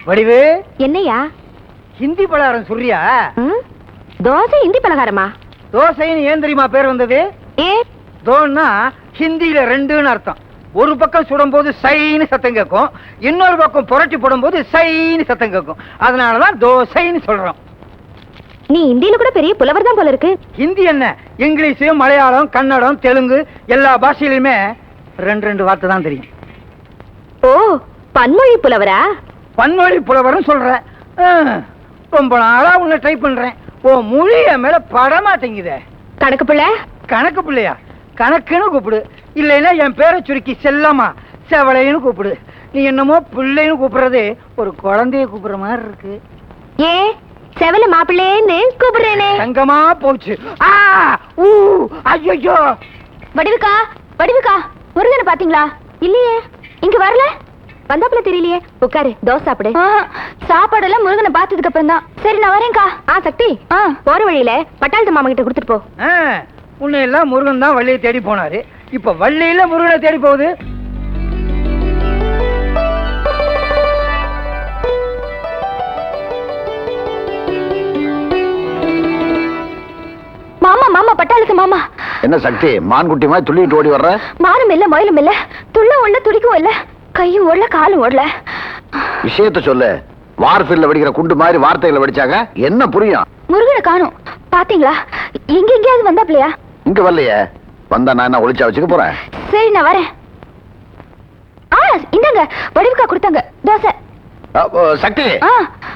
வடிவு என்னையா? ஹிந்தி பலகாரம் சொல்றியா? தோசை ஹிந்தி பலகாரமா? தோசைன்னு ஏன் தெரியுமா பேர் வந்தது? ஏ தோன்னா ஹிந்தியில ரெண்டுன்னு அர்த்தம். ஒரு பக்கம் சுடும் போது சைன்னு சத்தம் கேட்கும், இன்னொரு பக்கம் புரட்டி போடும் போது சைன்னு சத்தம் கேட்கும். அதனாலதான் தோசைன்னு சொல்றோம். நீ ஹிந்தியில கூட பெரிய புலவர் தான் போல இருக்கு. ஹிந்தி என்ன, இங்கிலீஷ், மலையாளம், கன்னடம், தெலுங்கு எல்லா பாஷையிலுமே ரெண்டு வார்த்தை தான் தெரியும். ஓ, பன்மொழி புலவரா? பன்மொழி புலவரும் சொல்ற. ரொம்ப நாளா உன்னை ட்ரை பண்றேன். ஓ மொழிய மேல படமாட்டேங்குதே. கணக்கு பிள்ளை? கணக்கு பிள்ளையா? கணக்குன்னு கூப்பிடு, இல்லைன்னா என் பேரை சுருக்கி செல்லம்மா செவளைன்னு கூப்பிடு. நீ என்னமோ பிள்ளைன்னு கூப்பிடுறது ஒரு குழந்தைய கூப்பிடுற மாதிரி இருக்கு. ஏ செவல மாப்பிள்ளேன்னு கூப்பிடுறேனே. தங்கமா போச்சு. ஐயோ வடிவுக்கா, வடிவுக்கா, முருகனை பாத்தீங்களா? இல்லையே, இங்க வரல. வந்தாப்புல தெரியலையே. உட்காரு, தோசை சாப்பிடு. சாப்பாடெல்லாம் முருகனை பார்த்ததுக்கு அப்புறம் தான். சரி நான் வரேன்க்கா. சக்தி, போற வழியில பட்டாளத்து மாமா கிட்ட கொடுத்துட்டு போ. உன்னை எல்லாம் முருகன் தான் வள்ளியை தேடி போனாரு, இப்ப வள்ளியில முருகனை தேடி போகுது. மாமா, மாமா, பட்டாளத்து மாமா. என்ன சக்தி, மான்குட்டி மாதிரி துள்ளிட்டு ஓடி வர்ற? மானம் இல்ல, மயிலும் இல்ல, துள்ளும் இல்ல, துடிக்கவும் இல்ல, கையும் ஓடல, காலும் ஓடல. விஷயத்த சொல்லு. வார்ஃபீல்ட்ல வெடிக்கிற குண்டு மாதிரி வார்த்தைகளை வெடிச்சாங்க என்ன புரியும்? முருகனை காணும். பாத்தீங்களா? இங்க எங்கேயாவது வந்தாப்லையா? இங்க வரலையே. வந்தா நான் என்ன ஒளிச்சா வச்சுக்க போறேன்? சரி நான் வரேன். இந்தாங்க, வடிவுக்கா கொடுத்தாங்க தோசை. சக்தி,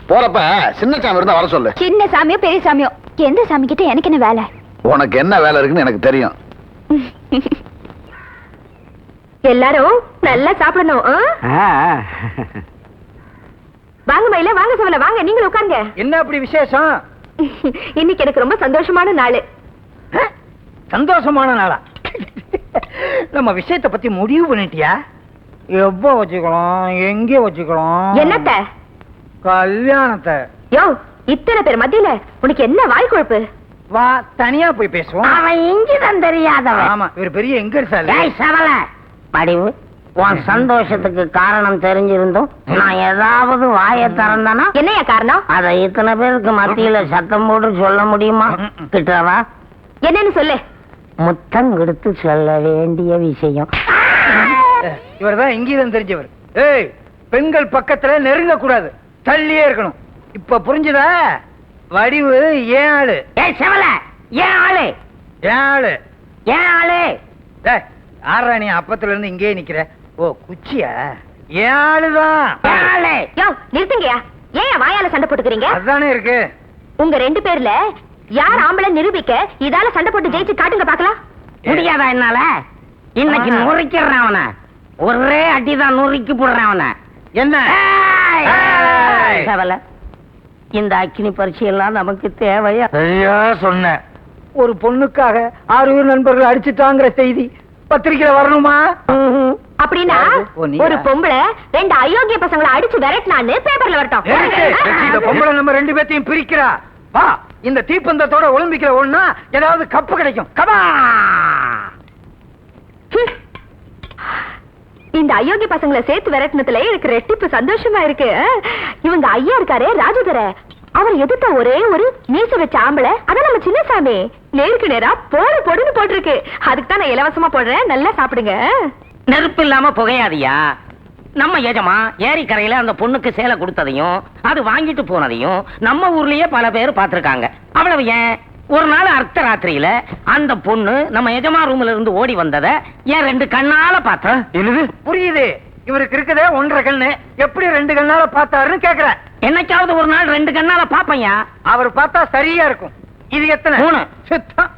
போறப்ப சின்ன சாமி இருந்தா வர சொல்லு. சின்ன சாமியோ பெரிய சாமியோ, எந்த சாமி கிட்ட எனக்கு என்ன வேலை? உனக்கு என்ன வேலை இருக்குன்னு எனக்கு தெரியும். எல்லாரும் நல்லா சாப்பிடணும். வாங்க மயில, வாங்க சவல, வாங்க நீங்களும் உட்காருங்க. என்ன அப்படி விசேஷம்? இன்னைக்கு எனக்கு ரொம்ப சந்தோஷமான நாள். சந்தோஷமான நாளா? நம்ம விஷயத்தை பத்தி முடிவு பண்ணிட்டியா? எப்ப வச்சுக்கலாம், எங்க வச்சுக்கலாம்? என்னத்த? கல்யாணத்தை. யோ, இத்தனை பேர் மத்தியில உனக்கு என்ன வாய் குழப்பு? வா, தனியா போய் பேசுவோம். அவன் இங்கதான் தெரியாதவன். ஆமா, இவர் பெரிய எங்க சவல படிவு. உன் சந்தோஷத்துக்கு காரணம் தெரிஞ்சிருந்தும் நான் ஏதாவது வாயை திறந்தனா என்னையா காரணம்? அதை இத்தனை பேருக்கு மத்தியில சத்தம் போட்டு சொல்ல முடியுமா? கிட்டவா, என்னன்னு சொல்லு. முத்தம் கொடுத்து சொல்ல வேண்டிய விஷயம். இவர்தான் இங்கீதம் தெரிஞ்சவர். ஏய், பெண்கள் பக்கத்துல நெருங்க கூடாது, தள்ளியே இருக்கணும். இப்ப புரிஞ்சுதா? வடிவு ஏன் ஆளு. ஏய் செவல, ஏன் ஆளு? ஏன் ஆளு? ஏன் ஆளு? ஆறா நீ அப்பத்துல இருந்து இங்கே நிக்கிற? ஓ குச்சியா? ஏன் ஆளுதான். யோ நிறுத்துங்கயா. ஏன் வாயால சண்டை போட்டுக்கிறீங்க? அதுதானே இருக்கு. உங்க ரெண்டு பேர்ல யார் ஆம்பளை நிரூபிக்க இதால சண்டை போட்டு ஜெயிச்சு காட்டுங்க பாக்கலாம். முடியாதா என்னால? இன்னைக்கு நுரைக்கிறேன் அவனை. ஒரே அடிதான் நுறுக்கி போடுறேன் அவனை. என்ன செவல, இந்த அக்கினி பரிசு எல்லாம் நமக்கு தேவையா? சரியா சொன்ன. ஒரு பொண்ணுக்காக 6 நண்பர்கள் அடிச்சுட்டாங்கிற செய்தி பத்திரிக்கையில வரணுமா? அப்படின்னா ஒரு பொம்பளை 2 அயோக்கிய பசங்களை அடிச்சு விரட்டினான்னு பேப்பர்ல வரட்டும். இந்த பொம்பளை நம்ம 2 பேத்தையும் பிரிக்கிறா. வா, இந்த தீப்பந்தத்தோட ஒலிம்பிக்ல ஒண்ணா ஏதாவது கப்பு கிடைக்கும். கபா! இந்த அயோக்கிய பசங்களை சேர்த்து விரட்டினதுல எனக்கு ரெட்டிப்பு சந்தோஷமா இருக்கு. இவங்க ஐயா இருக்காரே ராஜதர, அவர் எதிர்த்த ஒரே ஒரு மீச வச்ச ஆம்பளை, அதான் நம்ம சின்னசாமி. நேருக்கு நேரா போடுன்னு போட்டிருக்கு. அதுக்கு தான் நான் இலவசமா போடுறேன், நல்லா சாப்பிடுங்க. நெருப்பு இல்லாம புகையாதியா? நம்ம எஜமா ஏரிக்கரையில அந்த பொண்ணுக்கு சேலை கொடுத்ததையும் அது வாங்கிட்டு போனதையும் நம்ம ஊர்லயே பல பேர் பார்த்திருக்காங்க. அவ்வளவு ஏன், ஒரு நாள் அர்த்த ராத்திரியில அந்த பொண்ணு நம்ம எஜமா ரூம்ல இருந்து ஓடி வந்ததை என் 2 கண்ணால பார்த்தேன். என்னது? புரியுது. இவருக்கு இருக்குதே 1.5 கண்ணு, எப்படி 2 கண்ணால பார்த்தாருன்னு கேக்குற. என்னைக்காவது ஒரு நாள் 2 கண்ணால பாப்பையா? அவர் பார்த்தா சரியா இருக்கும். இது எத்தனை? 3. சுத்தம்.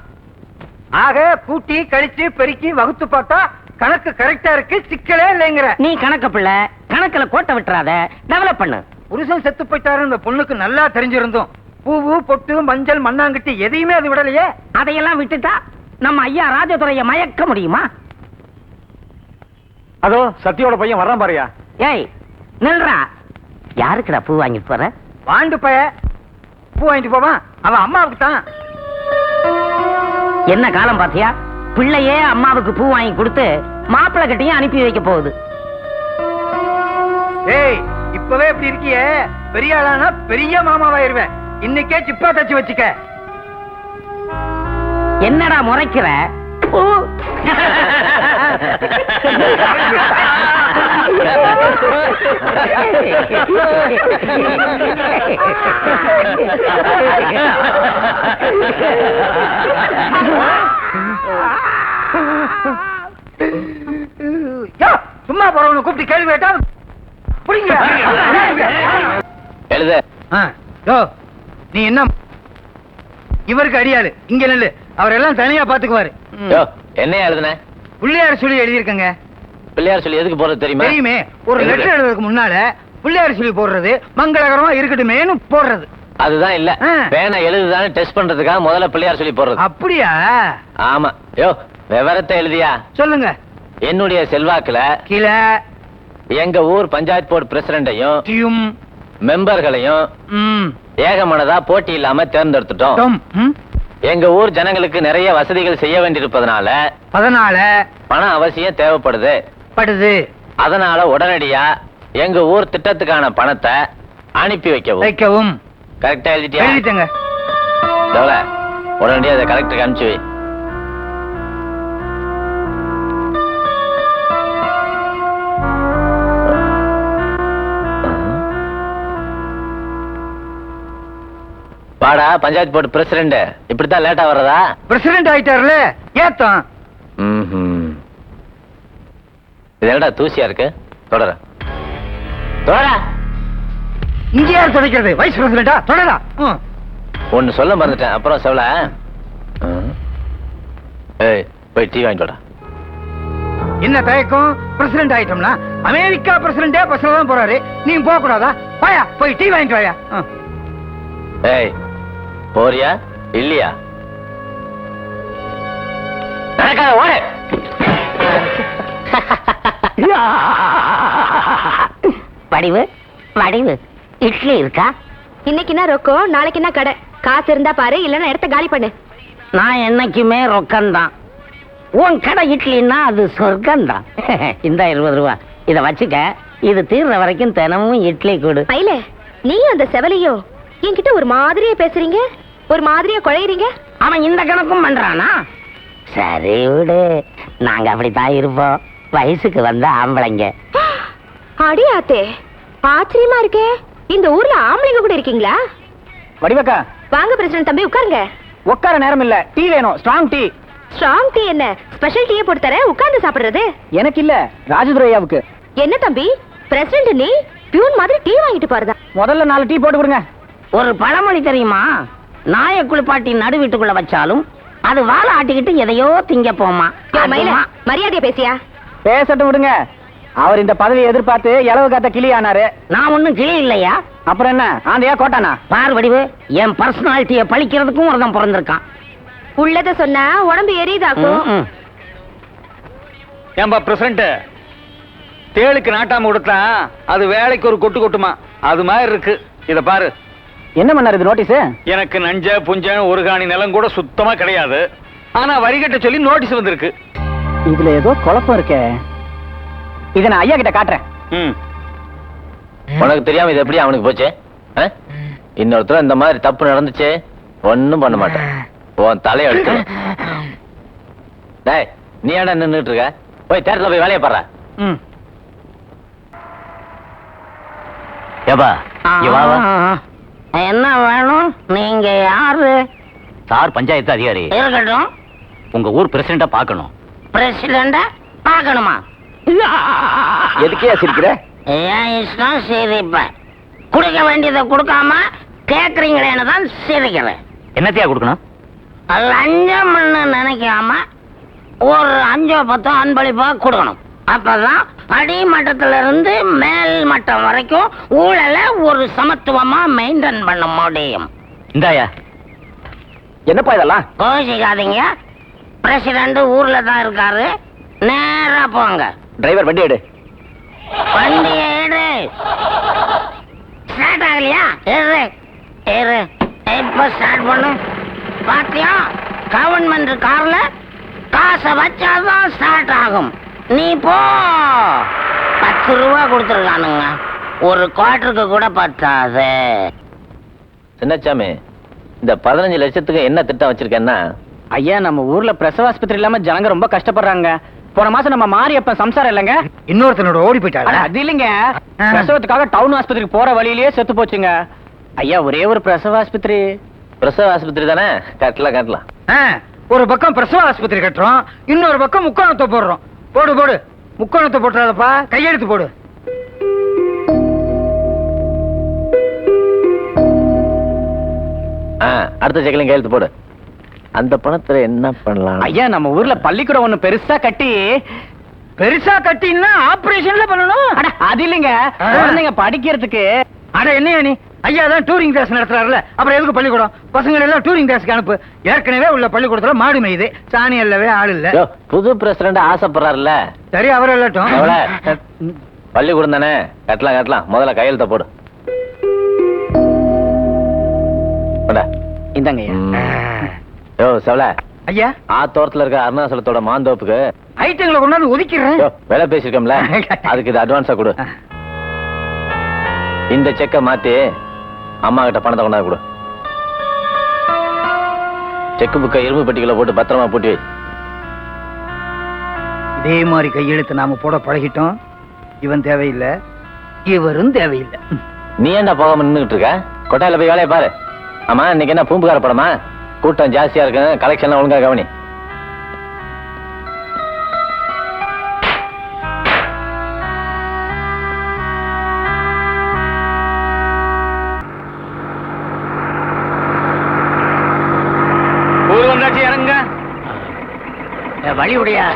ஆக கூட்டி கழிச்சு பெருக்கி வகுத்து பார்த்தா கணக்கு கரெக்டா இருக்கு, சிக்கலே இல்லைங்கிற. நீ கணக்கு பிள்ளை, கணக்குல கோட்டை விட்டுறாத, டெவலப் பண்ணு. புருஷன் செத்து போயிட்டாரு இந்த பொண்ணுக்கு நல்லா தெரிஞ்சிருந்தோம். பூவு பொட்டு மஞ்சள் மண்ணாங்கட்டி எதையுமே அது விடலையே. அதையெல்லாம் விட்டுட்டா நம்ம ஐயா ராஜதுரைய மயக்க முடியுமா? அதோ சத்தியோட பையன் வர்றான் பாரியா. ஏய் நில்றா. யாருக்குடா பூ வாங்கிட்டு போற? வாண்டு பைய பூ வாங்கிட்டு போவான், அவன் அம்மாவுக்கு தான். என்ன காலம் பாத்தியா? பிள்ளையே அம்மாவுக்கு பூ வாங்கி கொடுத்து மாப்பிள்ளை கட்டியும் அனுப்பி வைக்க போகுது. ஏய், இப்பவே இப்படி இருக்கியே, பெரிய ஆளானா பெரிய மாமாவாயிருவேன். இன்னைக்கே சிப்பா தச்சு வச்சுக்க. என்னடா முறைக்கிற? சும்மா போறவனை கூப்பிட்டு கேள்வி கேட்டா புரியுங்க. எழுத நீ என்ன இவருக்கு அடியாளு, இங்க நெல்லு. அவரெல்லாம் தனியா பாத்துக்குவாரு. என்ன எழுதுன? பிள்ளையார் சொல்லி எழுதியிருக்கங்க. பிள்ளையார் சொல்லி எதுக்கு போறது தெரியுமா? தெரியுமே. ஒரு லெட்டர் எழுதுறதுக்கு முன்னால பிள்ளையார் சொல்லி போடுறது மங்களகரமா இருக்கட்டுமேனு போடுறது. அதுதான் இல்ல, பேனா எழுதுதானே டெஸ்ட் பண்றதுக்காக முதல்ல பிள்ளையார் சொல்லி போடுறது. அப்படியா? ஆமா. விவரத்தை எழுதியா? சொல்லுங்க. என்னுடைய செல்வாக்குல கீழே எங்க ஊர் பஞ்சாயத்து போர்டு பிரசிடண்டையும் மெம்பர்களையும் ஏகமனதா போட்டி இல்லாம தேர்ந்தெடுத்துட்டோம். எங்க ஊர் ஜனங்களுக்கு நிறைய வசதிகள் செய்ய வேண்டியிருப்பதனால பணம் அவசியம் தேவைப்படுது. அதனால உடனடியா எங்க ஊர் திட்டத்துக்கான பணத்தை அனுப்பி வைக்கவும். கரெக்டா எழுதிட்டியா? எழுதிட்டேங்க. உடனடியா அதை கலெக்டருக்கு அனுப்பிச்சு வை. வாடா பஞ்சாயத்து போர்டு பிரசிடண்ட். இப்படித்தான் லேட்டா வர்றதா? பிரசிடண்ட் ஆயிட்டாருல, ஏத்தம். இது என்னடா தூசியா இருக்கு? தொடர இங்க யார் தொடக்கிறது? வைஸ் பிரசிடண்டா? தொடரா. ஒன்னு சொல்ல மறந்துட்டேன், அப்புறம் சொல்ல. போய் டீ வாங்கிட்டு வாடா. என்ன தயக்கம்? பிரசிடண்ட் ஆயிட்டோம்னா அமெரிக்கா பிரசிடண்டே பஸ்ல தான் போறாரு, நீ போக கூடாதா? வாயா, போய் டீ வாங்கிட்டு வாயா. போறியா இல்லையா? நடக்காத, ஓடு. வடிவு வடிவு இட்லி இருக்கா? இன்னைக்கு என்ன ரொக்கம், நாளைக்கு என்ன கடை? காசு இருந்தா பாரு, இல்லன்னா இடத்த காலி பண்ணு. நான் என்னைக்குமே ரொக்கம்தான். உன் கடை இட்லின்னா அது சொர்க்கம்தான். இந்த 20 ரூபா இத வச்சுக்க. இது தீர்ற வரைக்கும் தினமும் இட்லி கொடு. பையில நீயும் அந்த செவலையும் என்கிட்ட ஒரு மாதிரியா பேசுறீங்க, ஒரு மாதிரியா குழையறீங்க. அவன் இந்த கணக்கும் பண்றானா? சரி விடு, நாங்க அப்படித்தான் இருப்போம், வயசுக்கு வந்த ஆம்பளைங்க. அடியாத்தே, ஆச்சரியமா இருக்கே. இந்த ஊர்ல ஆம்பளைங்க கூட இருக்கீங்களா? வடிவக்கா, வாங்க பிரசிடண்ட் தம்பி, உட்காருங்க. உட்கார நேரம் இல்ல, டீ வேணும். Strong tea. ஸ்ட்ராங் டீ என்ன? ஸ்பெஷல் டீயே போட்டு தரேன், உட்கார்ந்து சாப்பிடுறது. எனக்கு இல்ல, ராஜதுரையாவுக்கு. என்ன தம்பி, பிரசிடண்ட் நீ பியூன் மாதிரி டீ வாங்கிட்டு போறதா? முதல்ல 4 டீ போட்டு கொடுங்க. ஒரு பழமொழி தெரியுமா? நாய குளிப்பாட்டி நடு வீட்டுக்குள்ள வச்சாலும் அது வாழை ஆட்டிக்கிட்டு எதையோ திங்க போமா. மரியாதையா பேசியா? பேசட்டும் விடுங்க. அவர் இந்த பதவியை எதிர்பார்த்து இளவு காத்த கிளி ஆனாரு. நான் ஒண்ணும் கிளி இல்லையா? அப்புறம் என்ன, ஆந்தையா கோட்டானா? பார் வடிவு, என் பர்சனாலிட்டியை பழிக்கிறதுக்கும் ஒருத்தன் பிறந்திருக்கான். உள்ளத சொன்னா உடம்பு எரியுதாக்கும். ஏம்பா பிரசிடண்ட், தேளுக்கு நாட்டாம கொடுத்தா அது வேலைக்கு ஒரு கொட்டு கொட்டுமா, அது மாதிரி இருக்கு. இத பாரு. என்ன பண்ணாரு இது நோட்டீஸ்? எனக்கு நஞ்ச புஞ்ச ஒரு காணி நிலம் கூட சுத்தமா கிடையாது, ஆனா வரிகட்ட சொல்லி நோட்டீஸ் வந்திருக்கு. இதுல ஏதோ குழப்பம் இருக்கே. இத நான் ஐயா கிட்ட காட்டுறேன். உனக்கு தெரியாம இது எப்படி அவனுக்கு போச்சு? இன்னொருத்தர் இந்த மாதிரி தப்பு நடந்துச்சு, ஒண்ணும் பண்ண மாட்டேன். உன் தலையை எடுத்து. டேய், நீ ஏன்டா நின்னுட்டு இருக்க? போய் தேட்டர்ல போய் வேலையை பாரு. ஏப்பா, என்ன வேணும்? நீங்க யாரு? சார் பஞ்சாயத்து அதிகாரி. இருக்கட்டும். உங்க ஊர் பிரசிடண்ட பாக்கணும். பிரசிடண்ட பாக்கணுமா? எதுக்கே சிரிக்கிற? ஏன் இஷ்டம் சிரிப்பேன். கொடுக்க வேண்டியதை கொடுக்காம கேக்குறீங்களேன்னு தான் சிரிக்கிறேன். என்னத்தையா கொடுக்கணும்? லஞ்சம் நினைக்காம ஒரு 5-10 அன்பளிப்பா கொடுக்கணும். அப்பதான் அடிமட்டத்துல இருந்து மேல் மட்டம் வரைக்கும் ஊழல ஒரு சமத்துவமா மெயின்டைன் பண்ண முடியும். இந்தாயா. என்னப்பா இதெல்லாம்? கோஷிக்காதீங்க. பிரசிடண்ட் ஊர்ல தான் இருக்காரு, நேரா போங்க. டிரைவர் வண்டி எடு. வண்டி எடு. ஸ்டார்ட் ஆகலையா? ஏறு. இப்ப ஸ்டார்ட் பண்ணு. பாத்தியா, கவர்மெண்ட் கார்ல காசை வச்சாதான் ஸ்டார்ட் ஆகும். நீ போ. 10 ரூபா கொடுத்துருக்கானுங்க. ஒரு குவார்டருக்கு கூட பத்தாது. சின்னச்சாமி, இந்த 15 லட்சத்துக்கு என்ன திட்டம் வச்சிருக்கேன்னா, ஐயா நம்ம ஊர்ல பிரசவாஸ்பத்திரி இல்லாம ஜனங்க ரொம்ப கஷ்டப்படுறாங்க. போன மாசம் நம்ம மாரியப்பன் சம்சாரம் இல்லைங்க, இன்னொருத்தனோட ஓடி போயிட்டாங்க. அது இல்லைங்க, பிரசவத்துக்காக டவுன் ஆஸ்பத்திரிக்கு போற வழியிலேயே செத்து போச்சுங்க. ஐயா ஒரே ஒரு பிரசவ ஆஸ்பத்திரி. பிரசவ ஆஸ்பத்திரி தானே, கட்டலாம். ஒரு பக்கம் பிரசவ ஆஸ்பத்திரி கட்டுறோம், இன்னொரு பக்கம் முக்கோணத்தை போடுறோம். போடு முக்கோணத்தை போட்டுறாதப்பா, கையெழுத்து போடு. அடுத்த செக்கிலையும் கையெழுத்து போடு. அந்த பணத்துல என்ன பண்ணலாம்? ஐயா நம்ம ஊர்ல பள்ளிக்கூடம் ஒண்ணு பெருசா கட்டின்னா ஆபரேஷன்ல பண்ணணும். அது இல்லைங்க, குழந்தைங்க படிக்கிறதுக்கு. அட என்ன நீ ஐயா தான் டூரிங் கிளாஸ் நடத்துறாருல, அப்புறம் எதுக்கு பள்ளிக்கூடம்? பசங்க எல்லாம் டூரிங் கிளாஸ்க்கு அனுப்பு. ஏற்கனவே உள்ள பள்ளிக்கூடத்துல மாடு மேயுது, சாணி அல்லவே ஆள் இல்ல. புது பிரசிடண்ட் ஆசைப்படுறாருல்ல, சரி அவர் எல்லாட்டும். பள்ளிக்கூடம் தானே, கட்டலாம். முதல்ல கையெழுத்த போடு. இந்தாங்க செவல ஐயா. ஆத்தோரத்துல இருக்க அருணாசலத்தோட மாந்தோப்புக்கு ஐட்டங்களை கொண்டாந்து ஒதுக்கிறேன். வேலை பேசிருக்கோம்ல, அதுக்கு இது அட்வான்ஸா கொடு. இந்த செக்க மாத்தி அம்மா கிட்ட பணத்தை கொண்டாந்து கொடு. செக்கு புக்கை இரும்பு பெட்டிகளை போட்டு பத்திரமா பூட்டி வை. இதே மாதிரி கையெழுத்து நாம போட பழகிட்டோம். இவன் தேவையில்லை, இவரும் தேவையில்லை. நீ என்ன போகாம நின்றுகிட்டு இருக்க? கொட்டாயில போய் வேலையை பாரு. ஆமா, இன்னைக்கு என்ன பூம்புகார படமா? கூட்டம் ஜாஸ்தியா இருக்கு, கலெக்ஷன் ஒழுங்கா கவனி. இறங்க வழி உடையா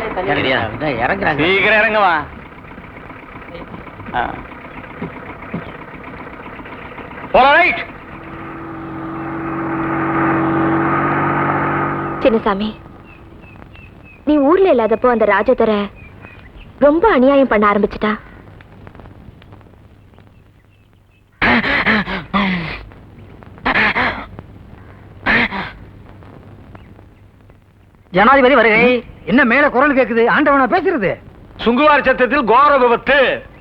இறங்குறாங்க. சீக்கிரம் இறங்குவா. சின்னசாமி, நீ ஊர்ல இல்லாதப்போ அந்த ராஜதுர ரொம்ப அநியாயம் பண்ண ஆரம்பிச்சுட்டா. ஜனாதிபதி வருகை. என்ன மேல குரல் கேக்குது? ஆண்டவனா பேசுறது? சுங்குவார் சத்தத்தில் கோர விபத்து.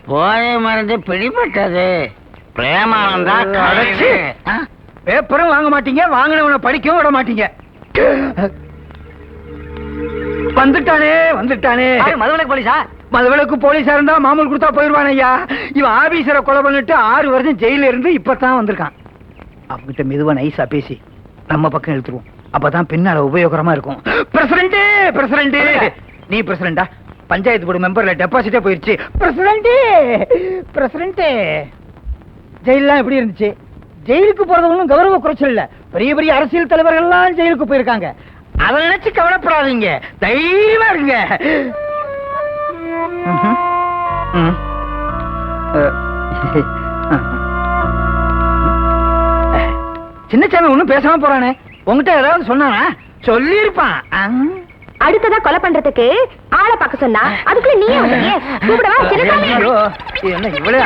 போதை மருந்து பிடிபட்டது. பிரேமானந்தா பேப்பரும் வாங்க மாட்டீங்க, வாங்கினவனை படிக்கவும் விட மாட்டீங்க. வந்துட்டானே. மதுவிலக்கு போலீஸா? மதுவிலக்கு போலீஸா இருந்தா மாமூல் கொடுத்தா போயிருவான் ஐயா. இவன் ஆபீசரை கொலை பண்ணிட்டு 6 வருஷம் ஜெயில இருந்து இப்பதான் வந்திருக்கான். அவங்கிட்ட மெதுவா நைஸா பேசி நம்ம பக்கம் இழுத்துருவோம். அப்பதான் பின்னால உபயோகரமா இருக்கும். பிரசிடண்ட் நீ பிரசிடண்டா? பஞ்சாயத்து போர்டு மெம்பர்ல டெபாசிட்டே போயிருச்சு. பிரசிடண்ட் ஜெயிலாம் எப்படி இருந்துச்சு? ஜெயிலுக்கு போறது ஒன்றும் கௌரவ குறைச்சல் இல்ல. பெரிய பெரிய அரசியல் தலைவர்கள் எல்லாம் ஜெயிலுக்கு போயிருக்காங்க. அதை நினைச்சு கவலைப்படாதீங்க, தைரியமா இருங்க. சின்னசாமி ஒண்ணும் பேசாம போறானே, உங்ககிட்ட ஏதாவது சொன்னானா? சொல்லி இருப்பான். அடுத்ததா கொலை பண்றதுக்கு ஆளை பார்க்க சொன்னா அதுக்குள்ள நீ கூப்பிடவா? சின்னசாமி என்ன இவ்வளவு